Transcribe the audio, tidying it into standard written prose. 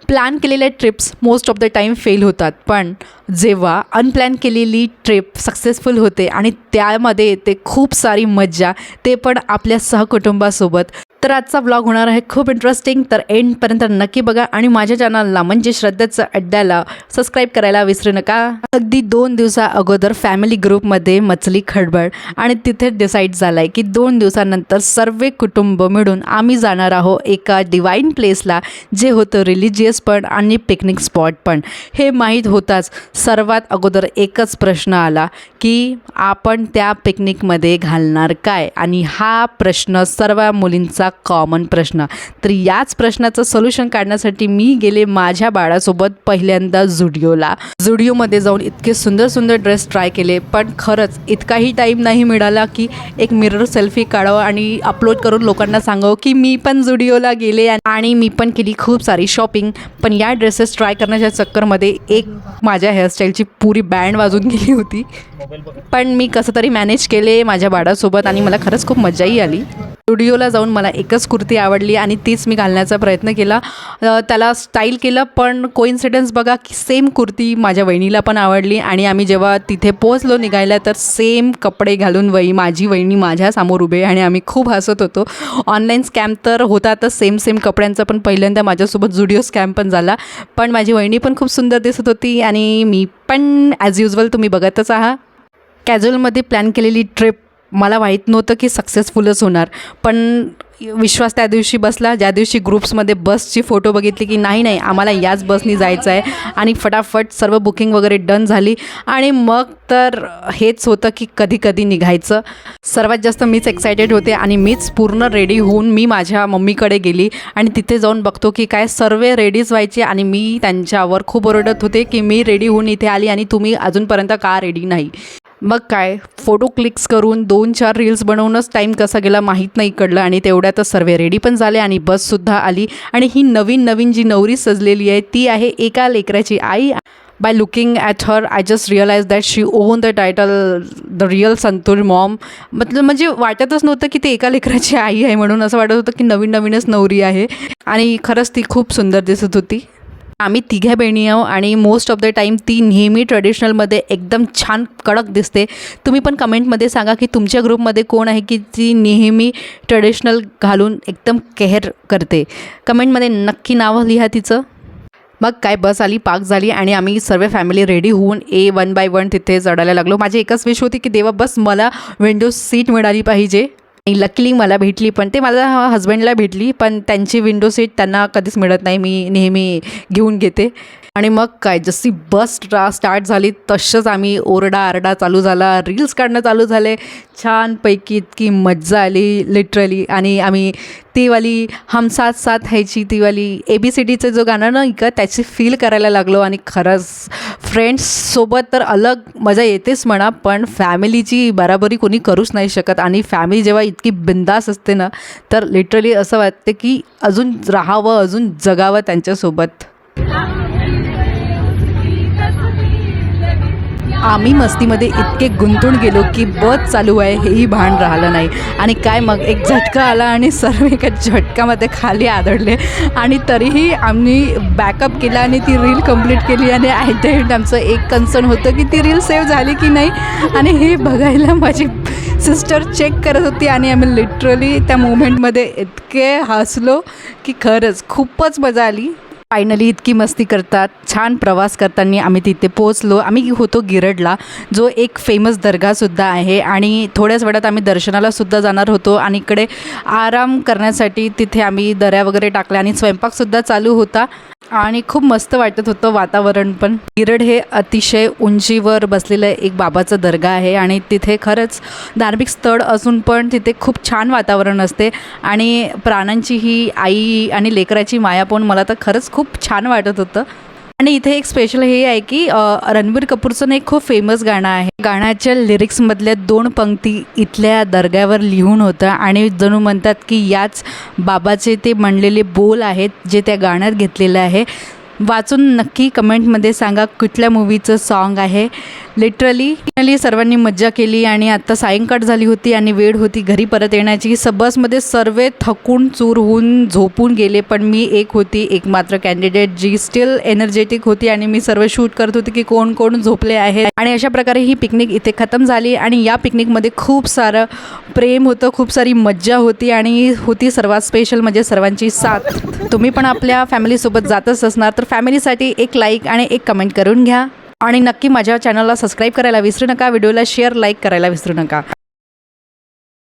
Plan केलेल्या trips most of the time fail होतात, पण जेव्हा अनप्लॅन केलेली ट्रिप सक्सेसफुल होते आणि त्यामध्ये येते खूप सारी मज्जा, ते पण आपल्या सहकुटुंबासोबत. तर आजचा व्लॉग होणार आहे खूप इंटरेस्टिंग, तर एंडपर्यंत नक्की बघा आणि माझ्या चॅनलला म्हणजे श्रद्धेचं अड्ड्याला सबस्क्राईब करायला विसरू नका. अगदी 2 दिवसा अगोदर फॅमिली ग्रुपमध्ये मचली खडबड आणि तिथे डिसाईड झालं आहे की 2 दिवसानंतर सर्व कुटुंब मिळून आम्ही जाणार आहोत एका डिवाईन प्लेसला, जे होतं रिलिजियस पण आणि पिकनिक स्पॉट पण. हे माहीत होताच सर्वात अगोदर एकच प्रश्न आला की आपण त्या पिकनिकमध्ये घालणार काय, आणि हा प्रश्न सर्व मुलींचा कॉमन प्रश्न. तर याच प्रश्नाचं सोल्युशन काढण्यासाठी मी गेले माझ्या बाळासोबत पहिल्यांदा झुडिओमध्ये जाऊन इतके सुंदर सुंदर ड्रेस ट्राय केले, पण खरंच इतकाही टाईम नाही मिळाला की एक मिरर सेल्फी काढावं आणि अपलोड करून लोकांना सांगावं की मी पण झुडिओला गेले आणि मी पण केली खूप सारी शॉपिंग. पण या ड्रेसेस ट्राय करण्याच्या चक्करमध्ये एक माझ्या हेअरस्टाईलची पुरी बँड वाजून गेली होती, पण मी कसं तरी मॅनेज केले माझ्या बाळासोबत आणि मला खरंच खूप मजाही आली. स्टुडिओला जाऊन मला एकच कुर्ती आवडली आणि तीच मी घालण्याचा प्रयत्न केला, त्याला स्टाईल केलं, पण कोइन्सिडन्स बघा की सेम कुर्ती माझ्या वहिनीला पण आवडली आणि आम्ही जेव्हा तिथे पोहोचलो निघायला तर सेम कपडे घालून माझी वहिनी माझ्यासमोर उभे आणि आम्ही खूप हसत होतो. ऑनलाईन स्कॅम तर होतातच सेम कपड्यांचा, पण पहिल्यांदा माझ्यासोबत झुडिओ स्कॅम पण झाला. पण माझी वहिनी पण खूप सुंदर दिसत होती आणि मी पण ॲज युजल तुम्ही बघतच आहात. कॅज्युअलमध्ये प्लॅन केलेली ट्रिप मला माहीत नव्हतं की सक्सेसफुलच होणार, पण विश्वास त्या दिवशी बसला ज्या दिवशी ग्रुप्समध्ये बसची फोटो बघितली की नाही आम्हाला याच बसनी जायचं आहे, आणि फटाफट सर्व बुकिंग वगैरे डन झाली. आणि मग तर हेच होतं की कधी निघायचं. सर्वात जास्त मीच एक्सायटेड होते आणि मीच पूर्ण रेडी होऊन मी माझ्या मम्मीकडे गेली आणि तिथे जाऊन बघतो की काय सर्व रेडीच व्हायचे आणि मी त्यांच्यावर खूप ओरडत होते की मी रेडी होऊन इथे आली आणि तुम्ही अजूनपर्यंत का रेडी नाही. मग काय फोटो क्लिक्स करून 2-4 रील्स बनवूनच टाईम कसा गेला माहीत नाही कळलं, आणि तेवढ्यातच सर्व रेडी पण झाले आणि बससुद्धा आली. आणि ही नवीन जी नवरी सजलेली आहे ती आहे एका लेकराची आई. By looking at her I just realize that she own the title the real Santoor mom. म्हणजे वाटतच नव्हतं की ते एका लेकराची आई आहे, म्हणून असं वाटत होतं की नवीनच नवरी आहे, आणि खरंच ती खूप सुंदर दिसत होती. आम्ही तिघ्या बहिणी आहो आणि मोस्ट ऑफ द टाईम ती नेहमी ट्रेडिशनलमध्ये एकदम छान कडक दिसते. तुम्ही पण कमेंटमध्ये सांगा की तुमच्या ग्रुपमध्ये कोण आहे की ती नेहमी ट्रेडिशनल घालून एकदम केअर करते. कमेंटमध्ये नक्की नावं लिहा तिचं. मग काय बस आली, पार्क झाली आणि आम्ही सर्व फॅमिली रेडी होऊन 1 बाय 1 तिथे चढायला लागलो. माझी एकच विश होती की देवा बस मला विंडो सीट मिळाली पाहिजे. लकीली मला भेटली, पण ते माझ्या हजबंडला भेटली, पण त्यांची विंडो सीट त्यांना कधीच मिळत नाही, मी नेहमी घेऊन घेते. आणि मग काय जशी बस स्टार्ट झाली तसंच आम्ही आरडा चालू झाला, रील्स काढणं चालू झाले. छानपैकी इतकी मज्जा आली लिटरली. आणि आम्ही ती वाली हम साथ साथ हैची ती वाली ABCDचं जो गाणं नाही का त्याची फील करायला लागलो. आणि खरंच फ्रेंड्ससोबत तर अलग मजा येतेच म्हणा, पण फॅमिलीची बराबरी कोणी करूच नाही शकत. आणि फॅमिली जेव्हा इतकी बिंदास असते ना तर लिटरली असं वाटते की अजून राहावं, अजून जगावं त्यांच्यासोबत. आम्ही मस्तीमध्ये इतके गुंतून गेलो की बस चालू आहे हेही भान राहिलं नाही. आणि काय मग एक झटका आला आणि सर्व एका झटकामध्ये खाली आदळले, आणि तरीही आम्ही बॅकअप केला आणि ती रील कंप्लीट केली. आणि ॲट द एंड आमचं एक कन्सर्न होतं की ती रील सेव्ह झाली की नाही, आणि हे बघायला माझी सिस्टर चेक करत होती. आणि आम्ही लिटरली त्या मोमेंटमध्ये इतके हसलो की खरंच खूपच मजा आली. फायनली इतकी मस्ती करतात छान प्रवास करताना आम्ही तिथे पोहोचलो. आम्ही होतो गिरडला, जो एक फेमस दर्गासुद्धा आहे, आणि थोड्याच वेळात आम्ही दर्शनालासुद्धा जाणार होतो. आणि इकडे आराम करण्यासाठी तिथे आम्ही दऱ्या वगैरे टाकल्या आणि स्वयंपाकसुद्धा चालू होता आणि खूप मस्त वाटत होतं वातावरण पण. गिरड हे अतिशय उंचीवर बसलेलं एक बाबाचं दर्गा आहे आणि तिथे खरंच धार्मिक स्थळ असून पण तिथे खूप छान वातावरण असते. आणि प्राण्यांची ही आई आणि लेकराची माया पाहून मला तर खरंच खूप छान वाटत होतं. आणि इथे एक स्पेशल हे आहे की रणबीर कपूरचं एक खूप फेमस गाणं आहे. गाण्याच्या लिरिक्समधल्या 2 पंक्ती इथल्या दर्ग्यावर लिहून होतं आणि जणू म्हणतात की याच बाबाचे ते म्हणलेले बोल आहेत जे त्या गाण्यात घेतलेलं आहे. वाचून नक्की कमेंटमध्ये सांगा कुठल्या मूवीचं सॉन्ग आहे. लिटरली सर्वांनी मज्जा केली आणि आत्ता सायंकाळ झाली होती आणि वेळ होती घरी परत येण्याची. बसमध्ये सर्व थकून चूर होऊन झोपून गेले, पण मी एक होती एकमात्र कॅन्डिडेट जी स्टील एनर्जेटिक होती आणि मी सर्व शूट करत होती की कोण कोण झोपले आहेत. आणि अशा प्रकारे ही पिकनिक इथे खतम झाली आणि या पिकनिकमध्ये खूप सारं प्रेम होतं, खूप सारी मज्जा होती आणि होती सर्वात स्पेशल म्हणजे सर्वांची साथ. तुम्ही पण आपल्या फॅमिलीसोबत जातच असणार तर फॅमिलीसाठी एक लाईक आणि एक कमेंट करून घ्या आणि नक्की माझ्या चॅनलला सबस्क्राईब करायला विसरू नका. व्हिडिओला शेअर लाईक करायला विसरू नका.